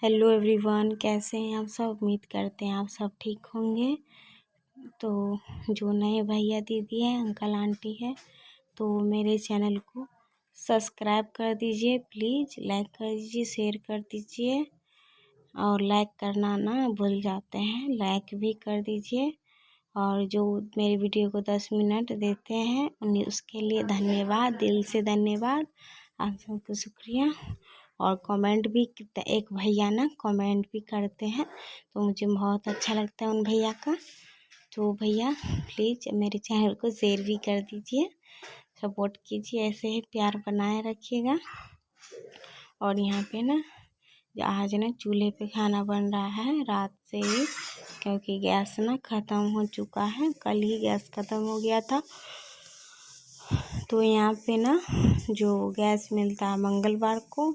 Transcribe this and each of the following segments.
Hello everyone, कैसे हैं आप सब। उम्मीद करते हैं आप सब ठीक होंगे। तो जो नए भैया दीदी हैं, अंकल आंटी है, तो मेरे चैनल को सब्सक्राइब कर दीजिए प्लीज़। लाइक कर दीजिए, शेयर कर दीजिए, और लाइक करना ना भूल जाते हैं, लाइक भी कर दीजिए। और जो मेरी वीडियो को 10 मिनट देते हैं उन्हें उसके लिए धन्यवाद, दिल से धन्यवाद, आप सबको शुक्रिया। और कमेंट भी एक भैया ना कमेंट भी करते हैं, तो मुझे बहुत अच्छा लगता है उन भैया का। तो भैया प्लीज़ मेरे चैनल को शेयर भी कर दीजिए, सपोर्ट कीजिए, ऐसे ही प्यार बनाए रखिएगा। और यहाँ पे ना आज ना चूल्हे पे खाना बन रहा है रात से ही, क्योंकि गैस ना ख़त्म हो चुका है। कल ही गैस ख़त्म हो गया था। तो यहाँ पे ना जो गैस मिलता है मंगलवार को,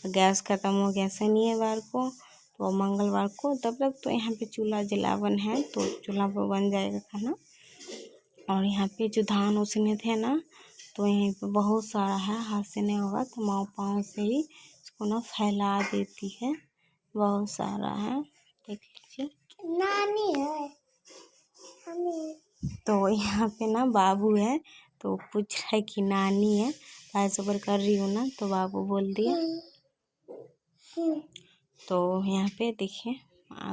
गैस ख़त्म हो गया शनिवार को, तो मंगलवार को तब तक तो यहाँ पे चूल्हा जलावन है, तो चूल्हा पर बन जाएगा खाना। और यहाँ पे जो धान उसने थे ना, तो यहीं पे बहुत सारा है, हाथ से नहीं होगा तो माँ पाँव से ही इसको ना फैला देती है। बहुत सारा है, देख लीजिए। नानी है तो यहाँ पे ना बाबू है, तो पूछ रहा है कि नानी है, पैसे ऊपर कर रही हूँ ना, तो बाबू बोल दिया। तो यहाँ पे देखिए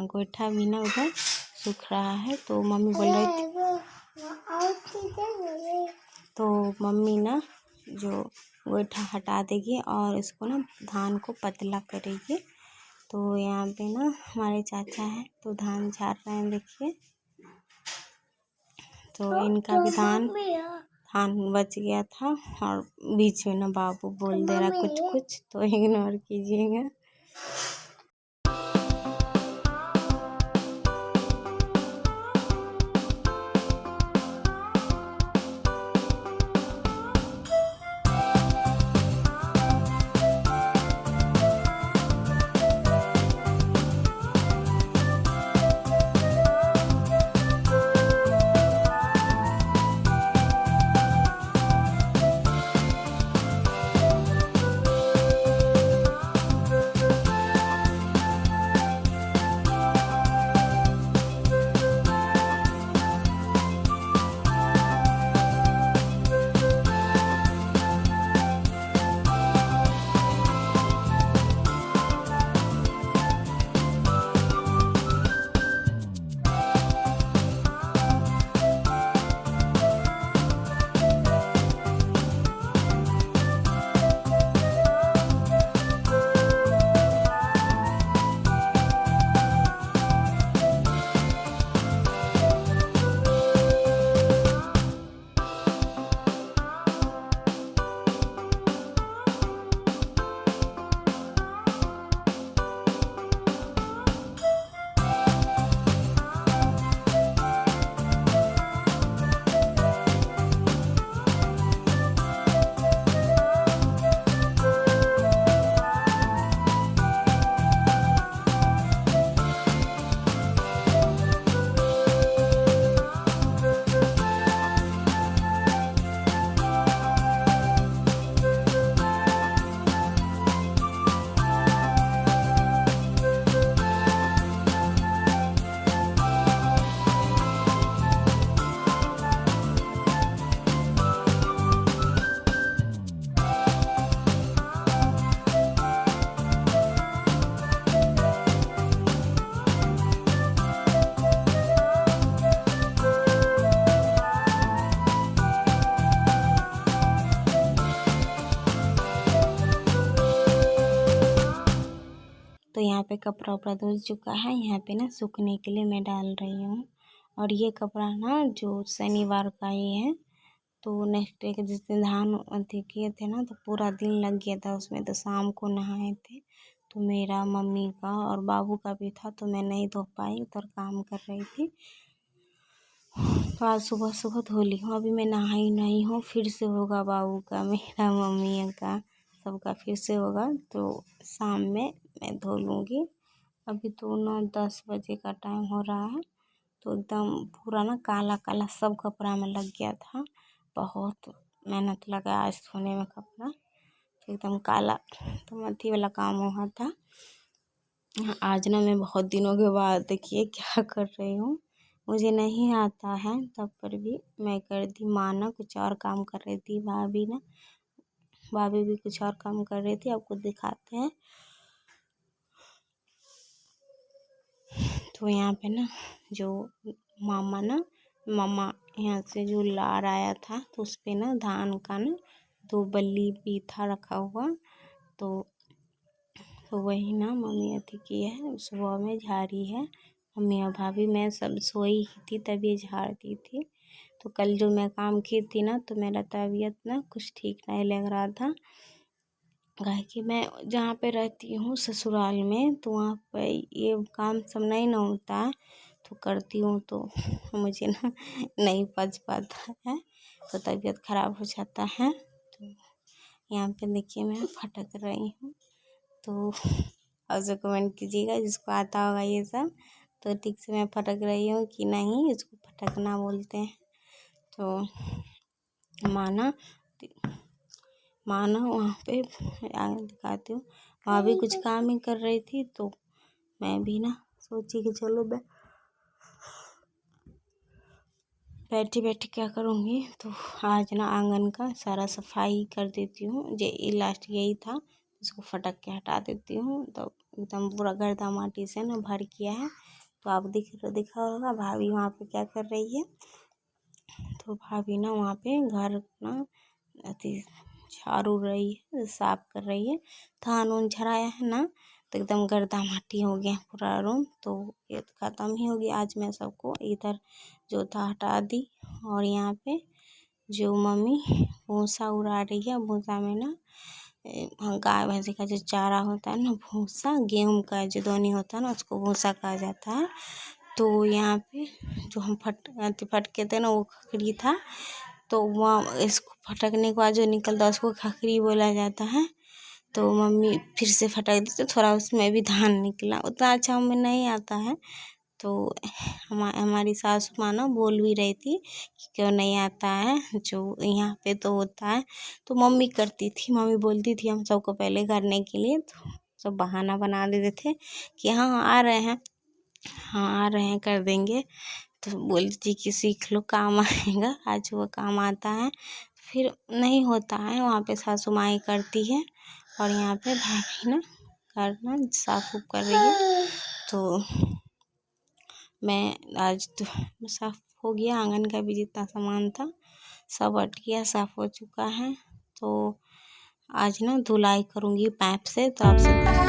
गोईठा भी ना उधर सूख रहा है, तो मम्मी बोल रही थी, तो मम्मी ना जो गोईठा हटा देगी और इसको ना धान को पतला करेगी। तो यहाँ पे ना हमारे चाचा है, तो धान झाड़ रहे हैं, देखिए। तो इनका भी धान बच गया था, और बीच में ना बाबू बोल दे रहा कुछ कुछ, तो इग्नोर कीजिएगा। तो यहाँ पे कपड़ा उपड़ा धुल चुका है, यहाँ पे ना सूखने के लिए मैं डाल रही हूँ। और ये कपड़ा ना जो शनिवार का ही है, तो नेक्स्ट डे के जिस दिन धान अथी किए थे ना, तो पूरा दिन लग गया था उसमें, तो शाम को नहाए थे। तो मेरा मम्मी का और बाबू का भी था, तो मैं नहीं धो पाई, उधर काम कर रही थी। तो आज सुबह सुबह धो ली हूँ, अभी मैं नहाई नहीं हूँ, फिर से होगा बाबू का, मेरा मम्मी का, सबका फिर से होगा, तो शाम में मैं धो लूँगी। अभी तो 9-10 बजे का टाइम हो रहा है, तो एकदम पूरा ना काला काला सब कपड़ा में लग गया था। बहुत मेहनत लगा आज धोने में कपड़ा, तो एकदम काला, तो अथी वाला काम हुआ था। आज ना मैं बहुत दिनों के बाद देखिए क्या कर रही हूँ। मुझे नहीं आता है तब पर भी मैं कर दी। माँ ना कुछ और काम कर रही थी, भाभी भी कुछ और काम कर रही थी। आपको दिखाते हैं। तो यहाँ पे ना जो मामा यहाँ से जो लार आया था तो उस पे ना धान का ना 2 बल्ली भी था रखा हुआ। तो वही ना मम्मी अथी की है, सुबह में झाड़ी है। मम्मी और भाभी, मैं सब सोई ही थी तभी झाड़ती थी। तो कल जो मैं काम की थी ना तो मेरा तबीयत ना कुछ ठीक नहीं लग रहा था। काहे कि मैं जहाँ पे रहती हूँ ससुराल में तो वहाँ पे ये काम सब नहीं ना होता है। तो करती हूँ तो मुझे ना नहीं पच पाता है, तो तबीयत खराब हो जाता है। तो यहाँ पे देखिए मैं फटक रही हूँ। तो और जो कमेंट कीजिएगा जिसको आता होगा ये सब, तो ठीक से मैं फटक रही हूँ कि नहीं, इसको फटकना बोलते हैं। तो माना वहाँ पे आगे दिखाती हूँ। वहाँ भी कुछ काम ही कर रही थी तो मैं भी ना सोची कि चलो मैं बैठी बैठी क्या करूँगी। तो आज ना आंगन का सारा सफाई कर देती हूँ। ये लास्ट यही था, इसको फटक के हटा देती हूँ। तो एकदम पूरा गर्दा माटी से ना भर किया है। तो आप दिखा होगा भाभी वहाँ पे क्या कर रही है। तो भाभी ना वहाँ पे घर ना अति झाड़ू रही है, साफ कर रही है। धान उन झड़ाया है ना तो एकदम गर्दा माटी हो गया पूरा रूम। तो ये ख़त्म ही हो गया। आज मैं सबको इधर जो था हटा दी। और यहाँ पे जो मम्मी भूसा उड़ा रही है, भूसा में ना गाय भैंस का जो चारा होता है ना, भूसा गेहूं का जो दोनी होता है ना उसको भूसा कहा जाता है। तो यहाँ पे जो हम फटके थे ना वो खखरी था। तो वहाँ इसको फटकने के बाद जो निकलता है उसको खखरी बोला जाता है। तो मम्मी फिर से फटक दी तो थोड़ा उसमें भी धान निकला। उतना अच्छा हमें नहीं आता है। तो हमारी सासू माँ ना बोल भी रही थी कि क्यों नहीं आता है, जो यहाँ पे तो होता है। तो मम्मी करती थी, मम्मी बोलती थी हम सबको पहले करने के लिए। तो सब बहाना बना देते थे कि हाँ आ रहे हैं, हाँ आ रहे हैं, कर देंगे। तो बोलती थी कि सीख लो, काम आएगा। आज वो काम आता है फिर नहीं होता है। वहाँ पे सासू माँ ही करती है और यहाँ पे भाभी ना घर ना साफ उफ कर रही है। तो मैं आज तो साफ हो गया। आंगन का भी जितना सामान था सब हट गया, साफ हो चुका है। तो आज ना धुलाई करूँगी पाइप से। तो आप सब देखिए।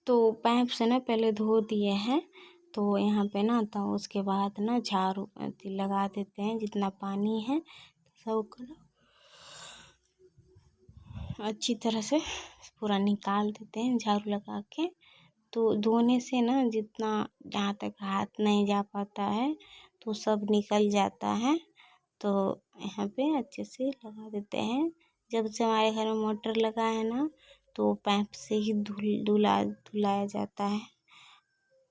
तो पाइप से ना पहले धो दिए हैं। तो यहाँ पे ना तो उसके बाद ना झाड़ू लगा देते हैं। जितना पानी है सबको ना अच्छी तरह से पूरा निकाल देते हैं झाड़ू लगा के। तो धोने से ना जितना जहाँ तक हाथ नहीं जा पाता है तो सब निकल जाता है। तो यहाँ पे अच्छे से लगा देते हैं। जब से हमारे घर में मोटर लगा है ना तो पाइप से ही धुलाया जाता है।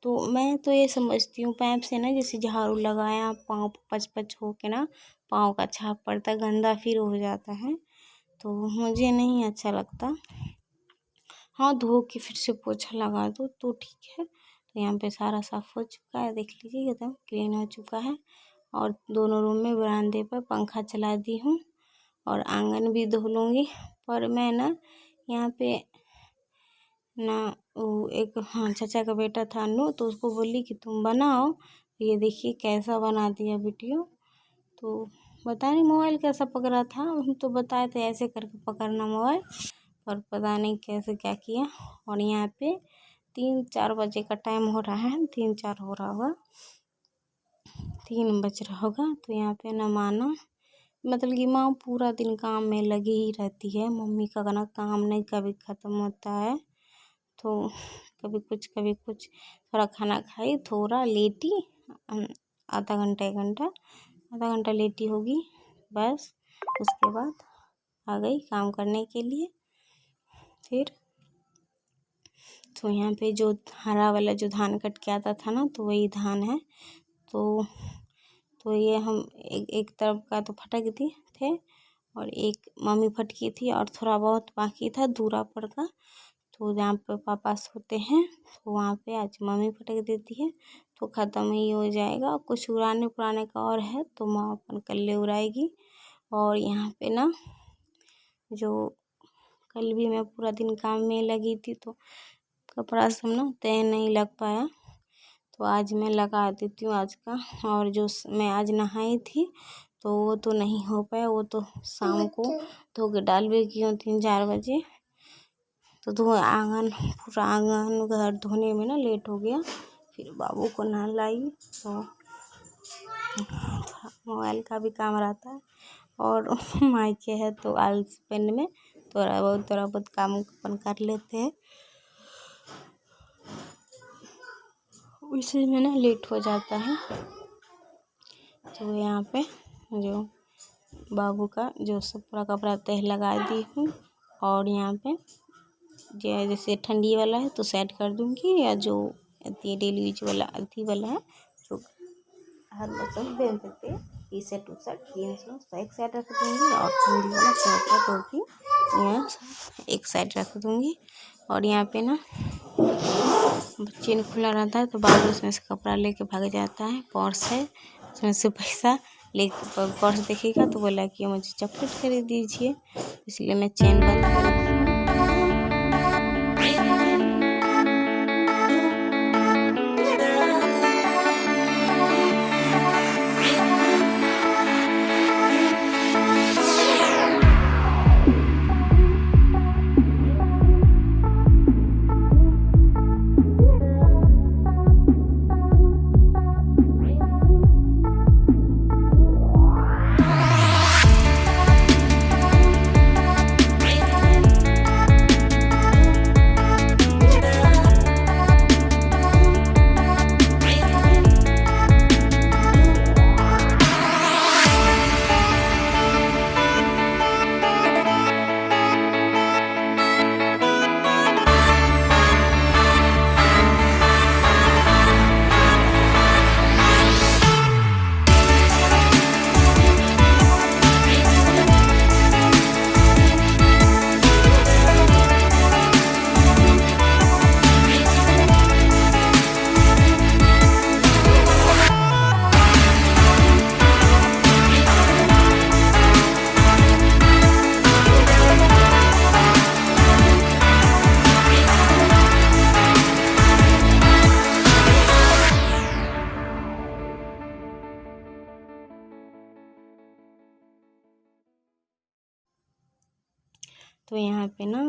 तो मैं तो ये समझती हूँ पैप से ना जैसे झाड़ू लगाया पाँव पच पच हो के ना पाँव का छाप पड़ता गंदा फिर हो जाता है, तो मुझे नहीं अच्छा लगता। हाँ, धो के फिर से पोछा लगा दो तो ठीक है। तो यहाँ पे सारा साफ़ हो चुका है, देख लीजिए एकदम क्लीन हो चुका है। और दोनों रूम में बरामदे पर पंखा चला दी हूँ और आंगन भी धो लूँगी। पर मैं ना यहाँ पे ना वो एक हाँ चाचा का बेटा था अनु, तो उसको बोली कि तुम बनाओ। ये देखिए कैसा बना दिया वीडियो। तो पता नहीं मोबाइल कैसा पकड़ा था, हम तो बताए थे ऐसे करके पकड़ना मोबाइल, पर पता नहीं कैसे क्या किया। और यहाँ पे 3-4 बजे का टाइम हो रहा है, 3-4 हो रहा होगा, 3 बज रहा होगा। तो यहाँ पे ना माना मतलब कि माँ पूरा दिन काम में लगी ही रहती है। मम्मी का ना काम नहीं कभी ख़त्म होता है। तो कभी कुछ थोड़ा खाना खाई, थोड़ा लेटी, आधा घंटा 1 घंटा, आधा घंटा लेटी होगी बस। उसके बाद आ गई काम करने के लिए। फिर तो यहाँ पे जो हरा वाला जो धान कट के आता था ना, तो वही धान है। तो ये हम एक तरफ का तो फटक दी थे और एक मम्मी फटकी थी और थोड़ा बहुत बाकी था दूरा पर का। तो जहाँ पे पापा सोते हैं तो वहाँ पे आज मम्मी फटक देती है, तो ख़त्म ही हो जाएगा। कुछ उड़ाने पुराने का और है तो माँ अपन कल उड़ाएगी। और यहाँ पे ना जो कल भी मैं पूरा दिन काम में लगी थी तो कपड़ा सब ना तय नहीं लग पाया, तो आज मैं लगा देती हूँ आज का। और जो मैं आज नहाई थी तो वो तो नहीं हो पाया, वो तो शाम को धो के डाल भी की हूँ 3-4 बजे। तो पूरा आंगन घर धोने में ना लेट हो गया। फिर बाबू को नहलाई तो मोबाइल का भी काम रहता है। और मायके है तो आलसपन में थोड़ा बहुत काम अपन कर लेते हैं, उसी में ना लेट हो जाता है। तो यहाँ पे जो बाबू का जो सब पूरा कपड़ा तह लगा दी हूँ। और यहाँ पे जैसे ठंडी वाला है तो सेट कर दूँगी, या जो डेली यूज वाला अथी वाला है जो हर मौसम पहन सकते हैं, टी शर्ट उ शर्ट जीन्स तो एक साइड रख दूँगी और ठंडी वाला स्वेटर टोपी यहाँ एक साइड रख दूँगी। और यहाँ पे ना चेन खुला रहता है तो बाबू उसमें से कपड़ा लेके भाग जाता है। पर्स है उसमें से पैसा ले, पर्स देखेगा तो बोला कि मुझे चॉकलेट खरीद दीजिए, इसलिए मैं चेन बंद कर रखी हूँ। तो यहाँ पे ना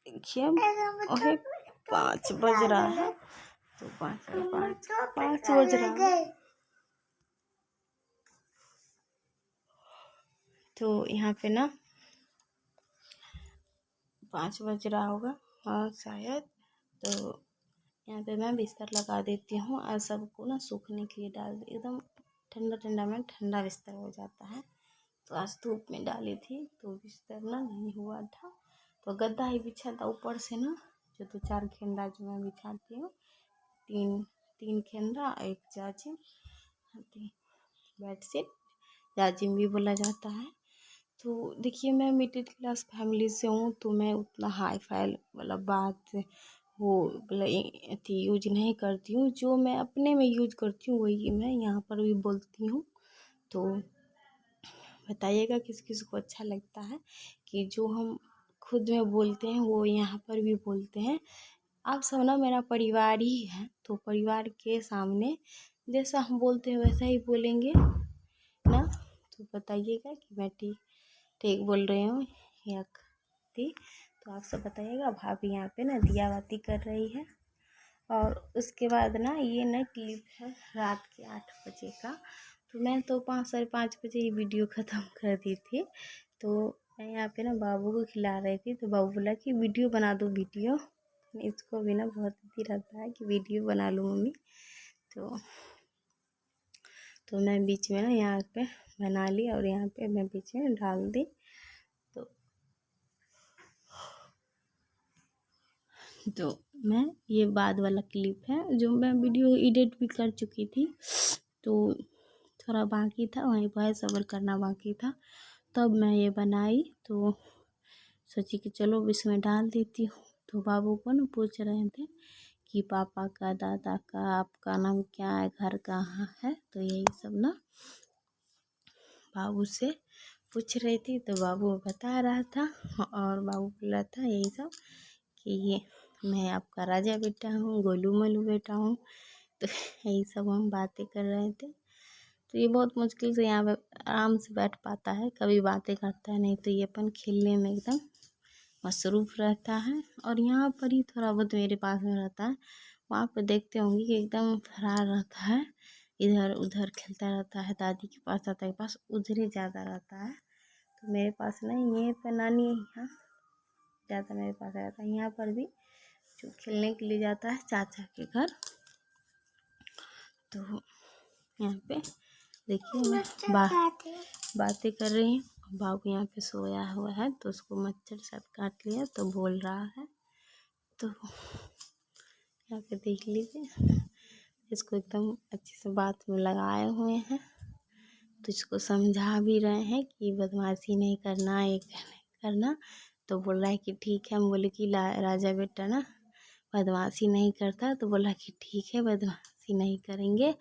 देखिए अरे 5 बज रहा है, तो 5 बज रहा है। तो यहाँ पे ना 5 बज रहा होगा हाँ शायद। तो यहाँ पे मैं बिस्तर लगा देती हूँ और सबको ना सूखने के लिए डाल एकदम ठंडा में ठंडा बिस्तर हो जाता है। तो आज धूप में डाली थी तो बिस्तर ना नहीं हुआ था, तो गद्दा ही बिछा था ऊपर से ना, जो 2-4 गेंदा जो मैं बिछाती हूँ तीन खेलना, एक जाजिम, बेडशीट, जाजिम भी बोला जाता है। तो देखिए मैं मिडिल क्लास फैमिली से हूँ, तो मैं उतना हाई फाई वाला बात वो मतलब अथी यूज नहीं करती हूँ। जो मैं अपने में यूज करती हूँ वही मैं यहाँ पर भी बोलती हूँ। तो बताइएगा किस किस को अच्छा लगता है कि जो हम खुद में बोलते हैं वो यहाँ पर भी बोलते हैं। आप सब ना मेरा परिवार ही है, तो परिवार के सामने जैसा हम बोलते हैं वैसा ही बोलेंगे ना। तो बताइएगा कि मैं ठीक बोल रही हूँ या थी। तो आप सब बताइएगा। भाभी यहाँ पे ना दिया बाती कर रही है। और उसके बाद ना ये ना क्लिप है रात के 8 बजे का। तो मैं तो 5 साढ़े 5 बजे ही वीडियो ख़त्म कर दी थी। तो मैं यहाँ पे ना बाबू को खिला रही थी, तो बाबू बोला कि वीडियो बना दो वीडियो। इसको भी ना बहुत ही रहता है कि वीडियो बना लूँ मम्मी। तो मैं बीच में ना यहाँ पे बना ली और यहाँ पे मैं बीच में डाल दी। तो मैं ये बाद वाला क्लिप है जो मैं वीडियो एडिट भी कर चुकी थी, तो थोड़ा बाकी था, वहीं वॉइस ओवर करना बाकी था, तब मैं ये बनाई। तो सोची कि चलो इसमें डाल देती हूँ। तो बाबू को ना पूछ रहे थे कि पापा का, दादा का, आपका नाम क्या है, घर कहाँ है। तो यही सब ना बाबू से पूछ रही थी। तो बाबू बता रहा था और बाबू बोल रहा था यही सब कि ये मैं आपका राजा बेटा हूँ, गोलू मोलू बेटा हूँ। तो यही सब हम बातें कर रहे थे। तो ये बहुत मुश्किल से यहाँ पे आराम से बैठ पाता है, कभी बातें करता है नहीं, तो ये अपन खेलने में एकदम मसरूफ़ रहता है। और यहाँ पर ही थोड़ा बहुत मेरे पास में रहता है। वहाँ पर देखते होंगे कि एकदम फरार रहता है, इधर उधर खेलता रहता है, दादी के पास, दादा के पास, उधर ही ज़्यादा रहता है। तो मेरे पास नहीं, ये पर नानी है यहाँ ज़्यादा मेरे पास रहता है। यहाँ पर भी जो खेलने के लिए जाता है चाचा के घर। तो यहाँ पे देखिए मैं बातें कर रही हूँ, बाबू यहाँ पे सोया हुआ है, तो उसको मच्छर साथ काट लिया तो बोल रहा है। तो यहाँ पे देख लीजिए, इसको एकदम अच्छे से बात में लगाए हुए हैं। तो इसको समझा भी रहे हैं कि बदमाशी नहीं करना, ये नहीं करना। तो बोल रहा है कि ठीक है। हम बोले कि राजा बेटा ना बदमाशी नहीं करता, तो बोला कि ठीक है बदमाशी नहीं करेंगे,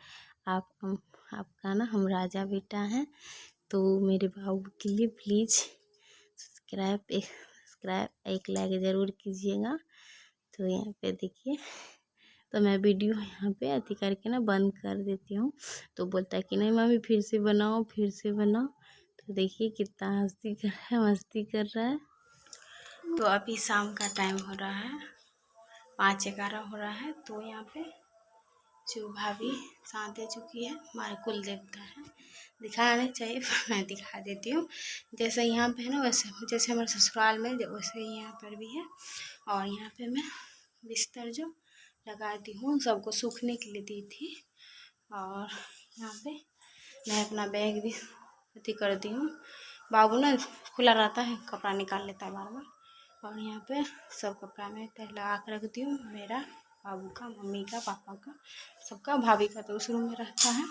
आपका ना हम राजा बेटा हैं। तो मेरे बाबू के लिए प्लीज़ सब्सक्राइब एक लाइक ज़रूर कीजिएगा। तो यहाँ पे देखिए, तो मैं वीडियो यहाँ पे अति करके ना बंद कर देती हूँ। तो बोलता है कि नहीं मम्मी फिर से बनाओ, फिर से बनाओ। तो देखिए कितना हंसी कर रहा है, मस्ती कर रहा है। तो अभी शाम का टाइम हो रहा है, 5:11 हो रहा है। तो यहाँ पे जो भाभी साथ दे चुकी है, हमारे कुल देवता है, दिखाना नहीं चाहिए पर मैं दिखा देती हूँ। जैसे यहाँ पे है ना वैसे, जैसे हमारे ससुराल में वैसे ही यहाँ पर भी है। और यहाँ पे मैं बिस्तर जो लगा दी हूँ, सबको सूखने के लिए दी थी। और यहाँ पे मैं अपना बैग भी अति कर दी हूँ। बाबू ना खुला रहता है, कपड़ा निकाल लेता है बार बार। और यहाँ पे सब कपड़ा मैं लगा कर रख दी हूँ, मेरा, बाबू का, मम्मी का, पापा का, सबका। भाभी का तो उस रूम में रहता है।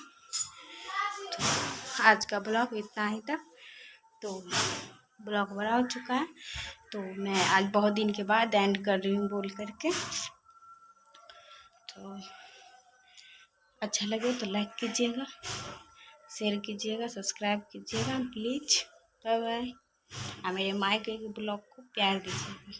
तो आज का ब्लॉग इतना ही था। तो ब्लॉग बड़ा हो चुका है, तो मैं आज बहुत दिन के बाद एंड कर रही हूँ बोल करके। तो अच्छा लगे तो लाइक कीजिएगा, शेयर कीजिएगा, सब्सक्राइब कीजिएगा प्लीज़। Bye bye. और मेरे माई के ब्लॉग को प्यार दीजिएगा।